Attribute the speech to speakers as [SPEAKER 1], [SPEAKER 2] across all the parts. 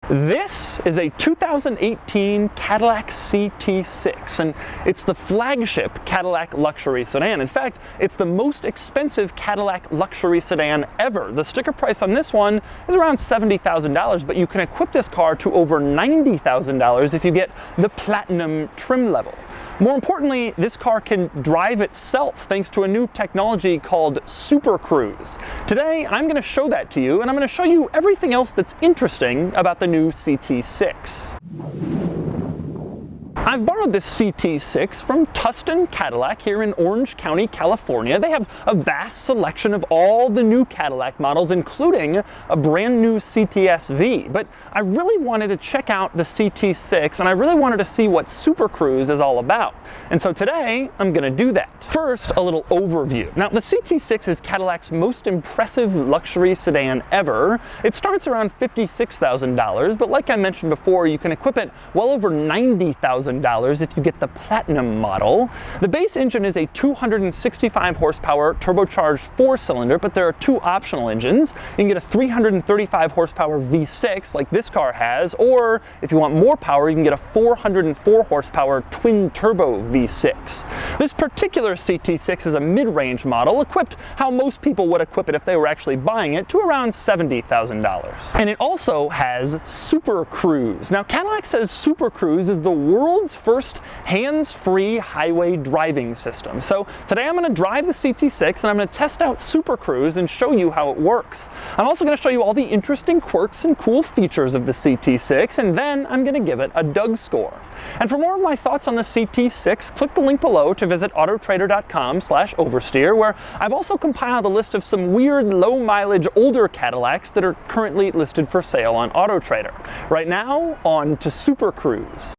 [SPEAKER 1] This is a 2018 Cadillac CT6, and it's the flagship Cadillac luxury sedan. In fact, it's the most expensive Cadillac luxury sedan ever. The sticker price on this one is around $70,000, but you can equip this car to over $90,000 if you get the platinum trim level. More importantly, this car can drive itself thanks to a new technology called Super Cruise. Today, I'm going to show that to you, and I'm going to show you everything else that's interesting about the new CT6. I've borrowed this CT6 from Tustin Cadillac here in Orange County, California. They have a vast selection of all the new Cadillac models, including a brand new CTS-V. But I really wanted to check out the CT6, and I really wanted to see what Super Cruise is all about. And so today, I'm going to do that. First, a little overview. Now, the CT6 is Cadillac's most impressive luxury sedan ever. It starts around $56,000, but like I mentioned before, you can equip it well over $90,000 if you get the Platinum model. The base engine is a 265 horsepower turbocharged 4-cylinder, but there are two optional engines. You can get a 335 horsepower V6 like this car has, or if you want more power, you can get a 404 horsepower twin turbo V6. This particular CT6 is a mid-range model, equipped how most people would equip it if they were actually buying it, to around $70,000. And it also has Super Cruise. Now, Cadillac says Super Cruise is the world's first hands-free highway driving system. So today I'm going to drive the CT6 and I'm going to test out Super Cruise and show you how it works. I'm also going to show you all the interesting quirks and cool features of the CT6, and then I'm going to give it a Doug score. And for more of my thoughts on the CT6, click the link below to visit autotrader.com/oversteer, where I've also compiled a list of some weird low-mileage older Cadillacs that are currently listed for sale on AutoTrader. Right now, on to Super Cruise.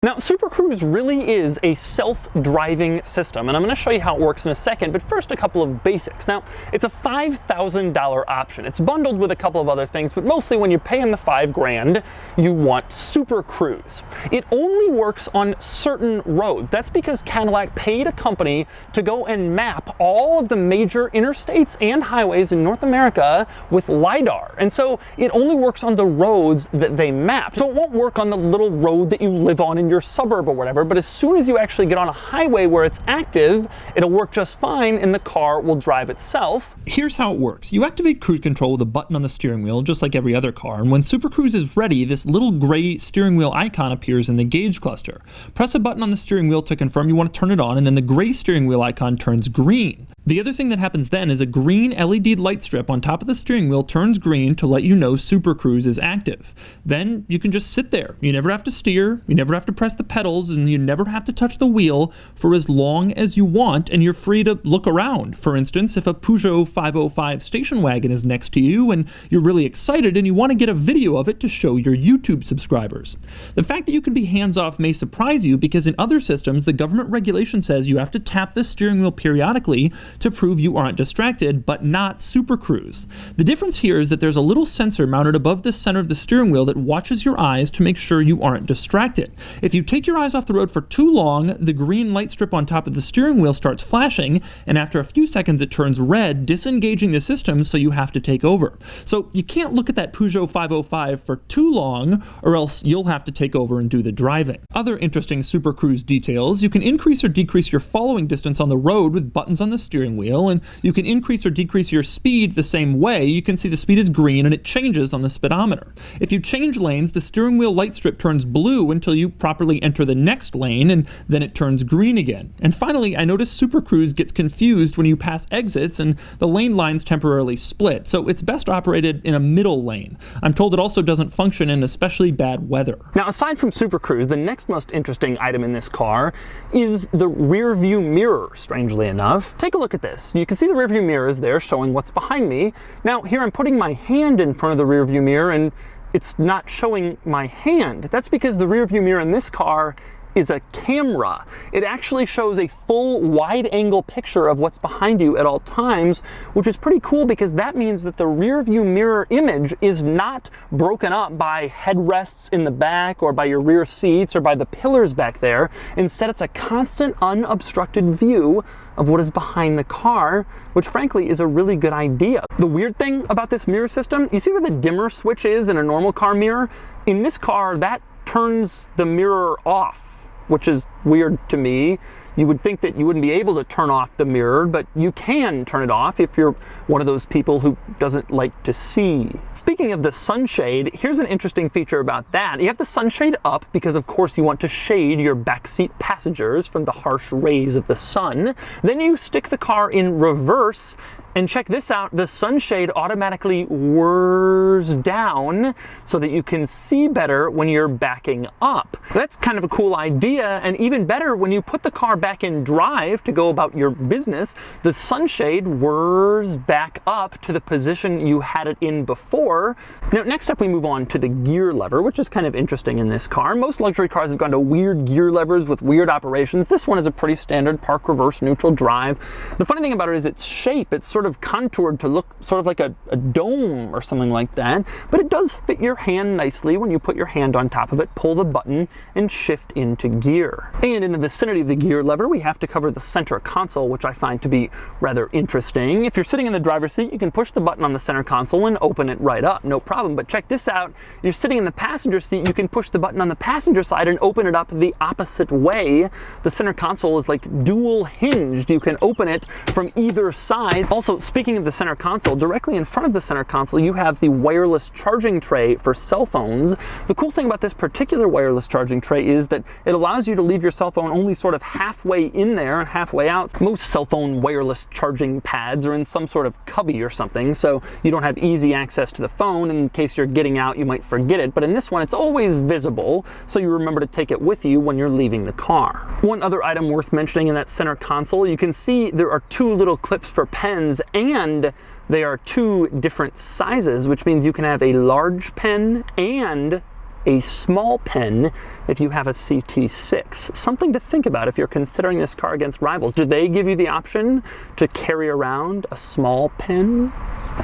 [SPEAKER 1] Now, Super Cruise really is a self-driving system, and I'm going to show you how it works in a second, but first a couple of basics. Now, it's a $5,000 option. It's bundled with a couple of other things, but mostly when you're paying the $5,000, you want Super Cruise. It only works on certain roads. That's because Cadillac paid a company to go and map all of the major interstates and highways in North America with LiDAR, and so it only works on the roads that they mapped. So it won't work on the little road that you live on in your suburb or whatever, but as soon as you actually get on a highway where it's active, it'll work just fine and the car will drive itself.
[SPEAKER 2] Here's how it works. You activate cruise control with a button on the steering wheel, just like every other car, and when Super Cruise is ready, this little gray steering wheel icon appears in the gauge cluster. Press a button on the steering wheel to confirm you want to turn it on, and then the gray steering wheel icon turns green. The other thing that happens then is a green LED light strip on top of the steering wheel turns green to let you know Super Cruise is active. Then you can just sit there. You never have to steer, you never have to press the pedals, and you never have to touch the wheel for as long as you want, and you're free to look around. For instance, if a Peugeot 505 station wagon is next to you and you're really excited and you want to get a video of it to show your YouTube subscribers. The fact that you can be hands-off may surprise you, because in other systems, the government regulation says you have to tap the steering wheel periodically to prove you aren't distracted, but not Super Cruise. The difference here is that there's a little sensor mounted above the center of the steering wheel that watches your eyes to make sure you aren't distracted. If you take your eyes off the road for too long, the green light strip on top of the steering wheel starts flashing, and after a few seconds it turns red, disengaging the system, so you have to take over. So you can't look at that Peugeot 505 for too long, or else you'll have to take over and do the driving. Other interesting Super Cruise details: you can increase or decrease your following distance on the road with buttons on the steering wheel, and you can increase or decrease your speed the same way. You can see the speed is green and it changes on the speedometer. If you change lanes, the steering wheel light strip turns blue until you properly enter the next lane, and then it turns green again. And finally, I noticed Super Cruise gets confused when you pass exits and the lane lines temporarily split, so it's best operated in a middle lane. I'm told it also doesn't function in especially bad weather.
[SPEAKER 1] Now, aside from Super Cruise, the next most interesting item in this car is the rear view mirror, strangely enough. Take a look at this. You can see the rear view mirror is there showing what's behind me. Now, here I'm putting my hand in front of the rear view mirror and it's not showing my hand. That's because the rear view mirror in this car is a camera. It actually shows a full wide-angle picture of what's behind you at all times, which is pretty cool because that means that the rear view mirror image is not broken up by headrests in the back or by your rear seats or by the pillars back there. Instead, it's a constant unobstructed view of what is behind the car, which frankly is a really good idea. The weird thing about this mirror system, you see where the dimmer switch is in a normal car mirror? In this car, that turns the mirror off, which is weird to me. You would think that you wouldn't be able to turn off the mirror, but you can turn it off if you're one of those people who doesn't like to see. Speaking of the sunshade, here's an interesting feature about that. You have the sunshade up because of course you want to shade your backseat passengers from the harsh rays of the sun. Then you stick the car in reverse, and check this out, the sunshade automatically whirs down so that you can see better when you're backing up. That's kind of a cool idea, and even better, when you put the car back in drive to go about your business, the sunshade whirs back up to the position you had it in before. Now, next up we move on to the gear lever, which is kind of interesting in this car. Most luxury cars have gone to weird gear levers with weird operations. This one is a pretty standard park, reverse, neutral, drive. The funny thing about it is its shape. It's sort of contoured to look sort of like a dome or something like that, but it does fit your hand nicely when you put your hand on top of it, pull the button, and shift into gear. And in the vicinity of the gear lever, we have to cover the center console, which I find to be rather interesting. If you're sitting in the driver's seat, you can push the button on the center console and open it right up, no problem. But check this out, you're sitting in the passenger seat, you can push the button on the passenger side and open it up the opposite way. The center console is like dual hinged. You can open it from either side. Also, speaking of the center console, directly in front of the center console, you have the wireless charging tray for cell phones. The cool thing about this particular wireless charging tray is that it allows you to leave your cell phone only sort of halfway in there and halfway out. Most cell phone wireless charging pads are in some sort of cubby or something, so you don't have easy access to the phone. In case you're getting out, you might forget it, but in this one, it's always visible, so you remember to take it with you when you're leaving the car. One other item worth mentioning in that center console, you can see there are two little clips for pens, and they are two different sizes, which means you can have a large pen and a small pen if you have a CT6. Something to think about if you're considering this car against rivals. Do they give you the option to carry around a small pen?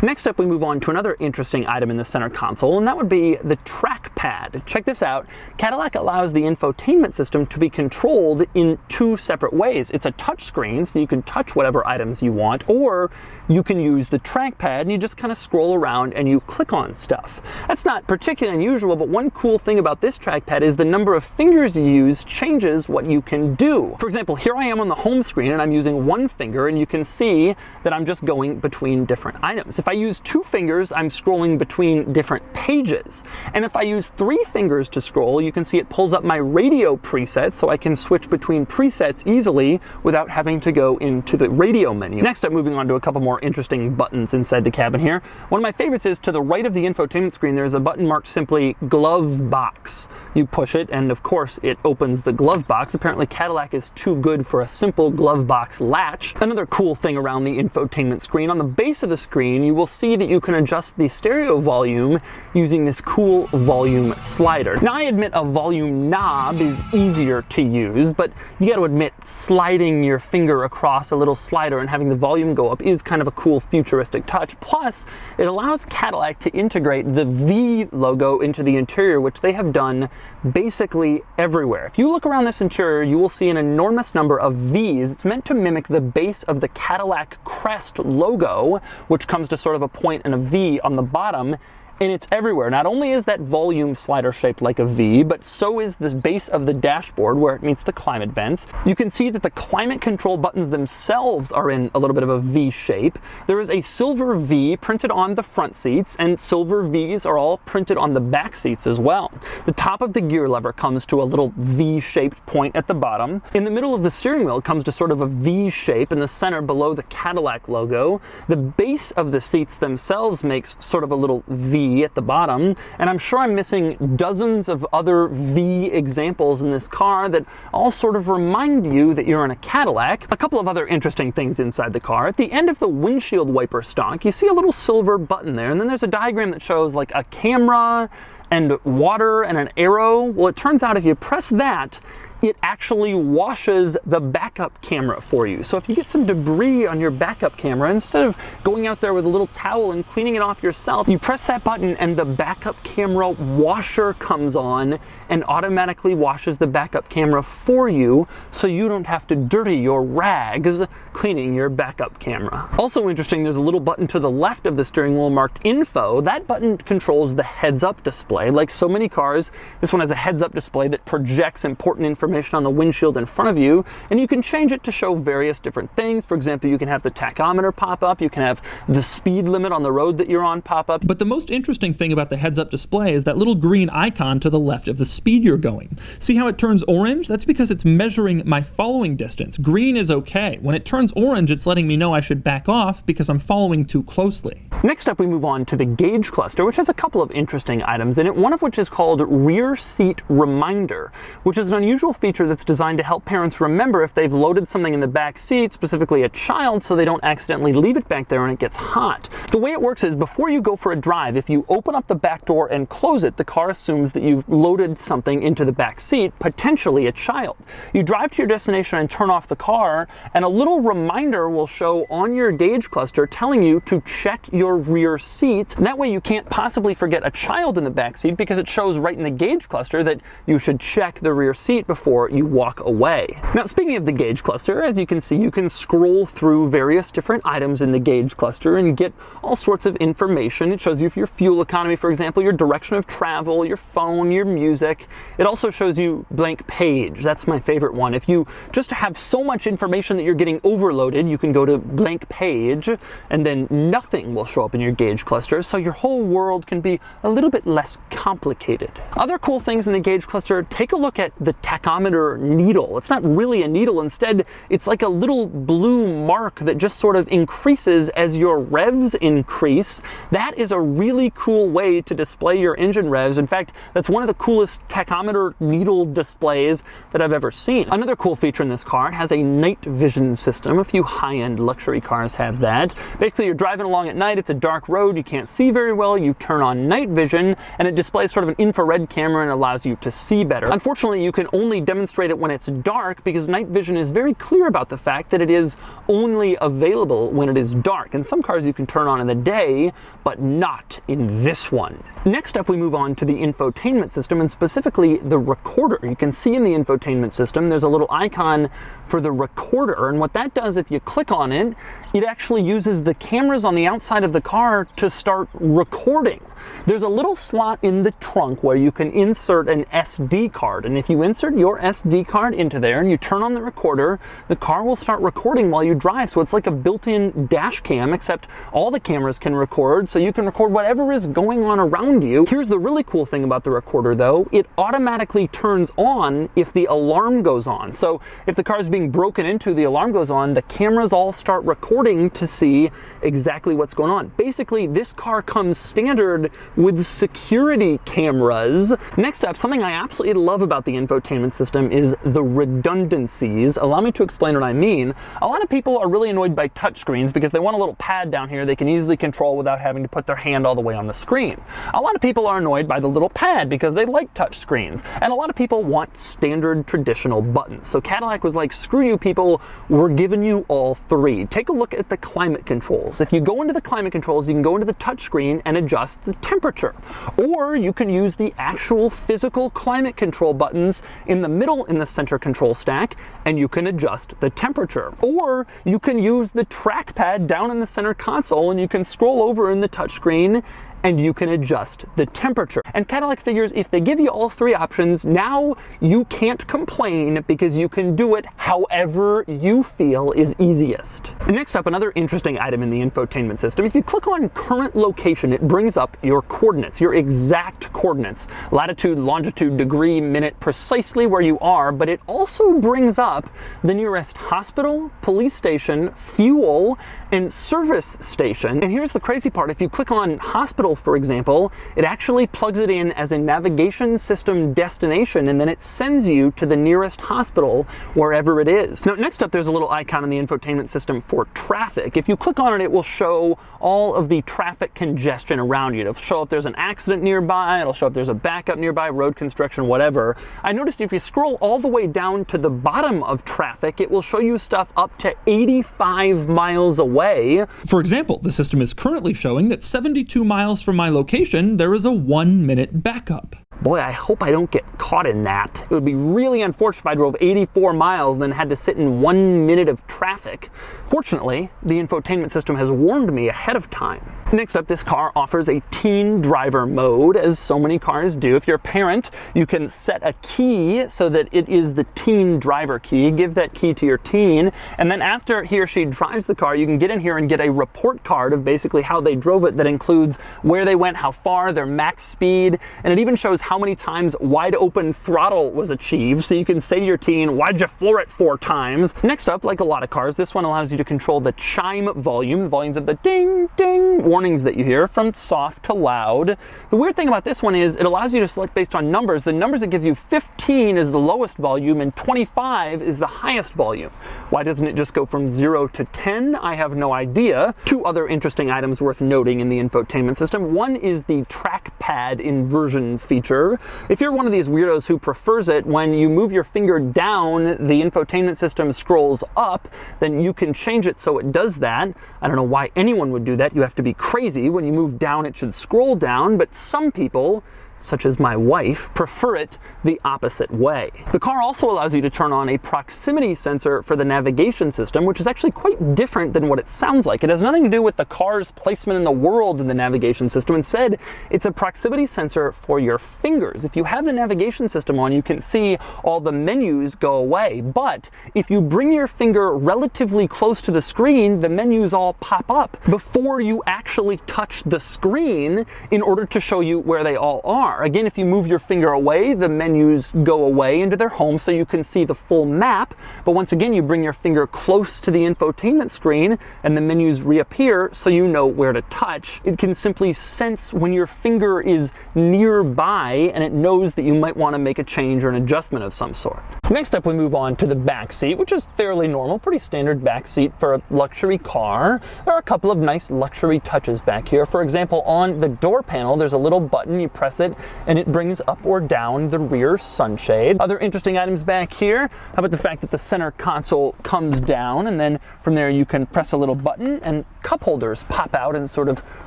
[SPEAKER 1] Next up, we move on to another interesting item in the center console, and that would be the trackpad. Check this out. Cadillac allows the infotainment system to be controlled in two separate ways. It's a touch screen, so you can touch whatever items you want, or you can use the trackpad and you just kind of scroll around and you click on stuff. That's not particularly unusual, but one cool thing about this trackpad is the number of fingers you use changes what you can do. For example, here I am on the home screen and I'm using one finger, and you can see that I'm just going between different items. If I use two fingers, I'm scrolling between different pages. And if I use three fingers to scroll, you can see it pulls up my radio presets, so I can switch between presets easily without having to go into the radio menu. Next up, moving on to a couple more interesting buttons inside the cabin here. One of my favorites is to the right of the infotainment screen, there's a button marked simply glove box. You push it, and of course it opens the glove box. Apparently Cadillac is too good for a simple glove box latch. Another cool thing around the infotainment screen, on the base of the screen, you will see that you can adjust the stereo volume using this cool volume slider. Now, I admit a volume knob is easier to use, but you got to admit sliding your finger across a little slider and having the volume go up is kind of a cool futuristic touch. Plus, it allows Cadillac to integrate the V logo into the interior, which they have done basically everywhere. If you look around this interior, you will see an enormous number of V's. It's meant to mimic the base of the Cadillac crest logo, which comes to sort of a point and a V on the bottom, and it's everywhere. Not only is that volume slider shaped like a V, but so is the base of the dashboard where it meets the climate vents. You can see that the climate control buttons themselves are in a little bit of a V shape. There is a silver V printed on the front seats, and silver V's are all printed on the back seats as well. The top of the gear lever comes to a little V-shaped point at the bottom. In the middle of the steering wheel, it comes to sort of a V shape in the center below the Cadillac logo. The base of the seats themselves makes sort of a little V at the bottom, and I'm sure I'm missing dozens of other V examples in this car that all sort of remind you that you're in a Cadillac. A couple of other interesting things inside the car. At the end of the windshield wiper stalk, you see a little silver button there, and then there's a diagram that shows like a camera and water and an arrow. Well, it turns out if you press that, it actually washes the backup camera for you. So if you get some debris on your backup camera, instead of going out there with a little towel and cleaning it off yourself, you press that button and the backup camera washer comes on and automatically washes the backup camera for you, so you don't have to dirty your rags cleaning your backup camera. Also interesting, there's a little button to the left of the steering wheel marked Info. That button controls the heads-up display. Like so many cars, this one has a heads-up display that projects important information on the windshield in front of you, and you can change it to show various different things. For example, you can have the tachometer pop up, you can have the speed limit on the road that you're on pop up.
[SPEAKER 2] But the most interesting thing about the heads-up display is that little green icon to the left of the speed you're going. See how it turns orange? That's because it's measuring my following distance. Green is okay. When it turns orange, it's letting me know I should back off because I'm following too closely.
[SPEAKER 1] Next up, we move on to the gauge cluster, which has a couple of interesting items in it, one of which is called Rear Seat Reminder, which is an unusual feature that's designed to help parents remember if they've loaded something in the back seat, specifically a child, so they don't accidentally leave it back there and it gets hot. The way it works is, before you go for a drive, if you open up the back door and close it, the car assumes that you've loaded something into the back seat, potentially a child. You drive to your destination and turn off the car, and a little reminder will show on your gauge cluster telling you to check your rear seat. That way you can't possibly forget a child in the back seat, because it shows right in the gauge cluster that you should check the rear seat before you walk away. Now, speaking of the gauge cluster, as you can see, you can scroll through various different items in the gauge cluster and get all sorts of information. It shows you your fuel economy, for example, your direction of travel, your phone, your music. It also shows you blank page. That's my favorite one. If you just have so much information that you're getting overloaded, you can go to blank page and then nothing will show up in your gauge cluster, so your whole world can be a little bit less complicated. Other cool things in the gauge cluster, take a look at the tachometer needle. It's not really a needle. Instead, it's like a little blue mark that just sort of increases as your revs increase. That is a really cool way to display your engine revs. In fact, that's one of the coolest tachometer needle displays that I've ever seen. Another cool feature in this car, it has a night vision system. A few high-end luxury cars have that. Basically, you're driving along at night, it's a dark road, you can't see very well, you turn on night vision, and it displays sort of an infrared camera and allows you to see better. Unfortunately, you can only demonstrate it when it's dark, because night vision is very clear about the fact that it is only available when it is dark. And some cars you can turn on in the day, but not in this one. Next up, we move on to the infotainment system, and specifically the recorder. You can see in the infotainment system, there's a little icon for the recorder, and what that does, if you click on it, it actually uses the cameras on the outside of the car to start recording. There's a little slot in the trunk where you can insert an SD card, and if you insert your SD card into there and you turn on the recorder, the car will start recording while you drive. So it's like a built-in dash cam, except all the cameras can record, so you can record whatever is going on around you. Here's the really cool thing about the recorder though, it automatically turns on if the alarm goes on. So if the car is being broken into, the alarm goes on, the cameras all start recording to see exactly what's going on. Basically, this car comes standard with security cameras. Next up, something I absolutely love about the infotainment system is the redundancies. Allow me to explain what I mean. A lot of people are really annoyed by touchscreens because they want a little pad down here they can easily control without having to put their hand all the way on the screen. A lot of people are annoyed by the little pad because they like touchscreens. And a lot of people want standard traditional buttons. So Cadillac was like, screw you people, we're giving you all three. Take a look at the climate controls. If you go into the climate controls, you can go into the touchscreen and adjust the temperature. Or you can use the actual physical climate control buttons in the middle in the center control stack, and you can adjust the temperature. Or you can use the trackpad down in the center console, and you can scroll over in the touchscreen and you can adjust the temperature. And Cadillac figures if they give you all three options, now you can't complain because you can do it however you feel is easiest. And next up, another interesting item in the infotainment system. If you click on current location, it brings up your coordinates, your exact coordinates, latitude, longitude, degree, minute, precisely where you are, but it also brings up the nearest hospital, police station, fuel, and service station. And here's the crazy part. If you click on hospital hospital, for example, it actually plugs it in as a navigation system destination, and then it sends you to the nearest hospital wherever it is. Now, next up, there's a little icon in the infotainment system for traffic. If you click on it, it will show all of the traffic congestion around you. It'll show if there's an accident nearby, it'll show if there's a backup nearby, road construction, whatever. I noticed if you scroll all the way down to the bottom of traffic, it will show you stuff up to 85 miles away.
[SPEAKER 2] For example, the system is currently showing that 72 miles from my location, there is a 1-minute backup.
[SPEAKER 1] Boy, I hope I don't get caught in that. It would be really unfortunate if I drove 84 miles and then had to sit in 1 minute of traffic. Fortunately, the infotainment system has warned me ahead of time. Next up, this car offers a teen driver mode, as so many cars do. If you're a parent, you can set a key so that it is the teen driver key. Give that key to your teen, and then after he or she drives the car, you can get in here and get a report card of basically how they drove it that includes where they went, how far, their max speed, and it even shows how many times wide open throttle was achieved, so you can say to your teen, why'd you floor it 4 times? Next up, like a lot of cars, this one allows you to control the chime volume, the volumes of the ding, ding warnings that you hear from soft to loud. The weird thing about this one is it allows you to select based on numbers. The numbers it gives you, 15 is the lowest volume and 25 is the highest volume. Why doesn't it just go from 0 to 10? I have no idea. 2 other interesting items worth noting in the infotainment system. One is the trackpad inversion feature. If you're one of these weirdos who prefers it, when you move your finger down, the infotainment system scrolls up, then you can change it so it does that. I don't know why anyone would do that. You have to be crazy. When you move down, it should scroll down, but some people, such as my wife, prefer it the opposite way. The car also allows you to turn on a proximity sensor for the navigation system, which is actually quite different than what it sounds like. It has nothing to do with the car's placement in the world in the navigation system. Instead, it's a proximity sensor for your fingers. If you have the navigation system on, you can see all the menus go away. But if you bring your finger relatively close to the screen, the menus all pop up before you actually touch the screen in order to show you where they all are. Again, if you move your finger away, the menus go away into their home so you can see the full map. But once again, you bring your finger close to the infotainment screen and the menus reappear so you know where to touch. It can simply sense when your finger is nearby and it knows that you might want to make a change or an adjustment of some sort. Next up, we move on to the back seat, which is fairly normal, pretty standard back seat for a luxury car. There are a couple of nice luxury touches back here. For example, on the door panel, there's a little button. You press it and it brings up or down the rear sunshade. Other interesting items back here, how about the fact that the center console comes down and then from there you can press a little button and cup holders pop out and sort of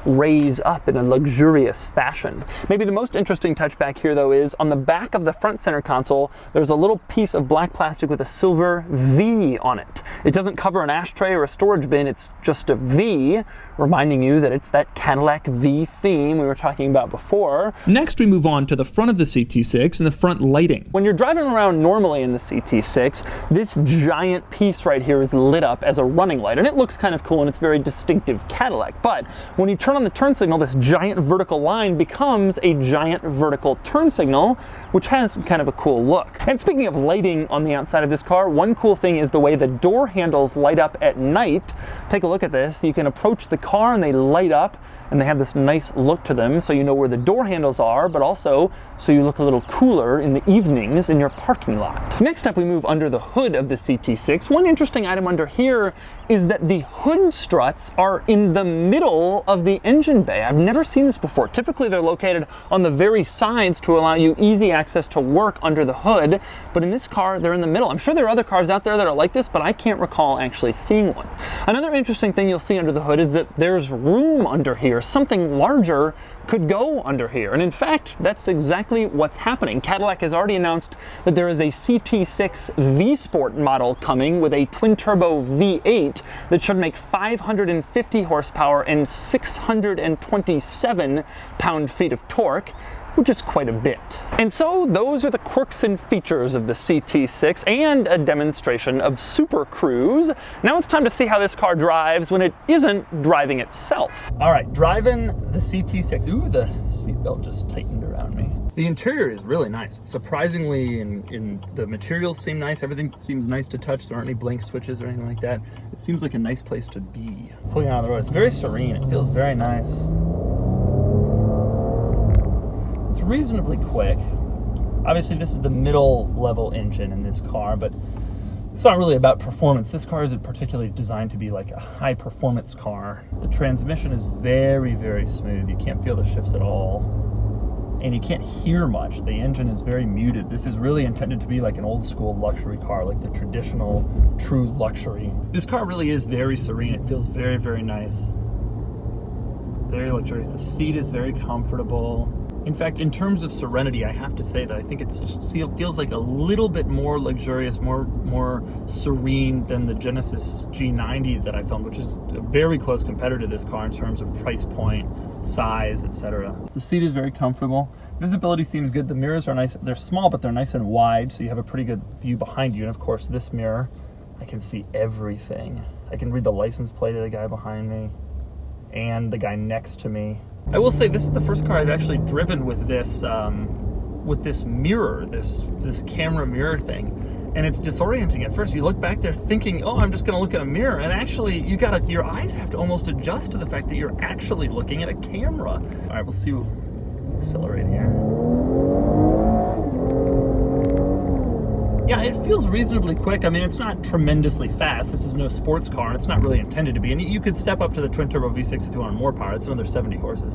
[SPEAKER 1] raise up in a luxurious fashion. Maybe the most interesting touch back here though is on the back of the front center console, there's a little piece of black plastic with a silver V on it. It doesn't cover an ashtray or a storage bin, it's just a V, reminding you that it's that Cadillac V theme we were talking about before.
[SPEAKER 2] Next, we move on to the front of the CT6 and the front lighting.
[SPEAKER 1] When you're driving around normally in the CT6, this giant piece right here is lit up as a running light, and it looks kind of cool and it's very distinctive Cadillac. But when you turn on the turn signal, this giant vertical line becomes a giant vertical turn signal, which has kind of a cool look. And speaking of lighting on the outside of this car, one cool thing is the way the door handles light up at night. Take a look at this. You can approach the car and they light up and they have this nice look to them, so you know where the door handles are, but also so you look a little cooler in the evenings in your parking lot. Next up, we move under the hood of the CT6. One interesting item under here is that the hood struts are in the middle of the engine bay. I've never seen this before. Typically, they're located on the very sides to allow you easy access to work under the hood, but in this car, they're in the middle. I'm sure there are other cars out there that are like this, but I can't recall actually seeing one. Another interesting thing you'll see under the hood is that there's room under here. Something larger could go under here. And in fact, that's exactly what's happening. Cadillac has already announced that there is a CT6 V-Sport model coming with a twin-turbo V8 that should make 550 horsepower and 627 pound-feet of torque, which is quite a bit. And so those are the quirks and features of the CT6 and a demonstration of Super Cruise. Now it's time to see how this car drives when it isn't driving itself. All right, driving the CT6. Ooh, the seatbelt just tightened around me. The interior is really nice. It's surprisingly, in the materials seem nice. Everything seems nice to touch. There aren't any blank switches or anything like that. It seems like a nice place to be. Pulling out on the road, it's very serene. It feels very nice. reasonably quick. Obviously, this is the middle level engine in this car, but it's not really about performance. This car isn't particularly designed to be like a high performance car. The transmission is very, very smooth. You can't feel the shifts at all. And you can't hear much. The engine is very muted. This is really intended to be like an old school luxury car, like the traditional true luxury. This car really is very serene. It feels very, very nice. Very luxurious. The seat is very comfortable. In fact, in terms of serenity, I have to say that I think it feels like a little bit more luxurious, more serene than the Genesis G90 that I filmed, which is a very close competitor to this car in terms of price point, size, etc. The seat is very comfortable. Visibility seems good. The mirrors are nice. They're small, but they're nice and wide, so you have a pretty good view behind you. And of course, this mirror, I can see everything. I can read the license plate of the guy behind me and the guy next to me. I will say this is the first car I've actually driven with this mirror, this camera mirror thing, and it's disorienting at first. You look back there thinking, oh, I'm just going to look at a mirror, and actually your eyes have to almost adjust to the fact that you're actually looking at a camera. All right, we'll see. Accelerate here. Yeah, it feels reasonably quick. I mean, it's not tremendously fast. This is no sports car, and it's not really intended to be. And you could step up to the twin-turbo V6 if you wanted more power. It's another 70 horses.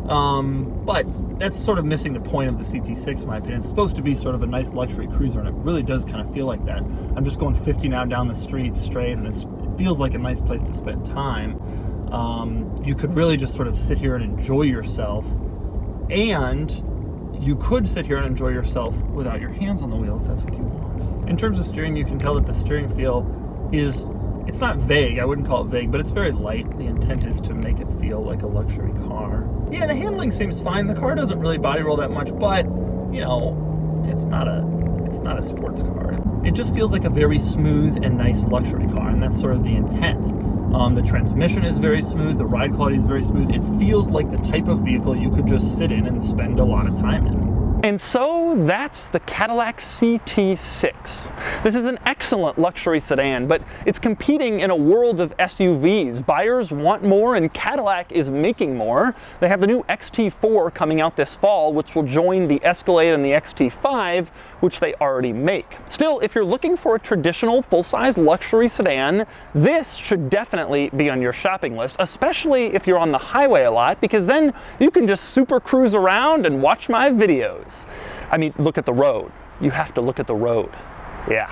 [SPEAKER 1] But that's sort of missing the point of the CT6, in my opinion. It's supposed to be sort of a nice luxury cruiser, and it really does kind of feel like that. I'm just going 50 now down the street straight, and it feels like a nice place to spend time. You could really just sort of sit here and enjoy yourself, and you could sit here and enjoy yourself without your hands on the wheel if that's what you want. In terms of steering, you can tell that the steering feel it's not vague, I wouldn't call it vague, but it's very light. The intent is to make it feel like a luxury car. Yeah, the handling seems fine. The car doesn't really body roll that much, but, you know, it's not a sports car. It just feels like a very smooth and nice luxury car, and that's sort of the intent. The transmission is very smooth, the ride quality is very smooth. It feels like the type of vehicle you could just sit in and spend a lot of time in. And so that's the Cadillac CT6. This is an excellent luxury sedan, but it's competing in a world of SUVs. Buyers want more, and Cadillac is making more. They have the new XT4 coming out this fall, which will join the Escalade and the XT5, which they already make. Still, if you're looking for a traditional full-size luxury sedan, this should definitely be on your shopping list, especially if you're on the highway a lot, because then you can just super cruise around and watch my videos. I mean, look at the road. You have to look at the road. Yeah.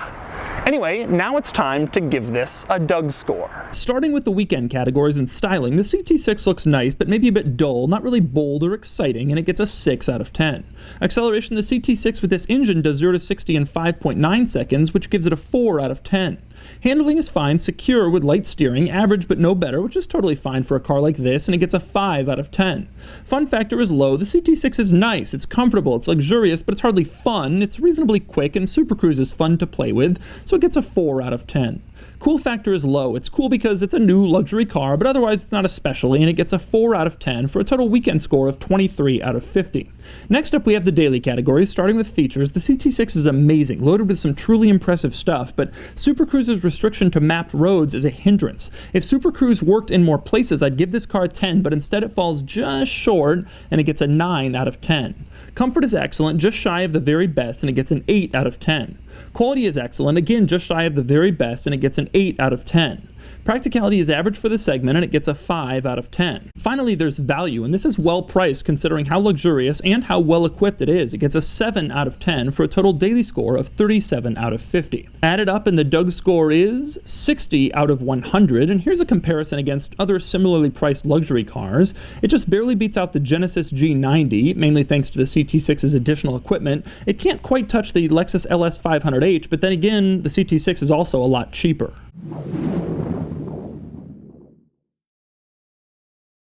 [SPEAKER 1] Anyway, now it's time to give this a Doug score.
[SPEAKER 2] Starting with the weekend categories and styling, the CT6 looks nice, but maybe a bit dull, not really bold or exciting, and it gets a 6 out of 10. Acceleration, the CT6 with this engine does 0 to 60 in 5.9 seconds, which gives it a 4 out of 10. Handling is fine, secure with light steering, average but no better, which is totally fine for a car like this, and it gets a 5 out of 10. Fun factor is low. The CT6 is nice, it's comfortable, it's luxurious, but it's hardly fun. It's reasonably quick, and Super Cruise is fun to play with, so it gets a 4 out of 10. Cool factor is low. It's cool because it's a new luxury car, but otherwise it's not especially, and it gets a 4 out of 10 for a total weekend score of 23 out of 50. Next up, we have the daily categories. Starting with features, the CT6 is amazing, loaded with some truly impressive stuff, but Super Cruise's restriction to mapped roads is a hindrance. If Super Cruise worked in more places, I'd give this car a 10, but instead it falls just short, and it gets a 9 out of 10. Comfort is excellent, just shy of the very best, and it gets an 8 out of 10. Quality is excellent, again just shy of the very best, and it gets an 8 out of 10. Practicality is average for the segment, and it gets a 5 out of 10. Finally, there's value, and this is well priced considering how luxurious and how well equipped it is. It gets a 7 out of 10 for a total daily score of 37 out of 50. Added up, and the Doug score is 60 out of 100, and here's a comparison against other similarly priced luxury cars. It just barely beats out the Genesis G90, mainly thanks to the CT6's additional equipment. It can't quite touch the Lexus LS 500H, but then again, the CT6 is also a lot cheaper.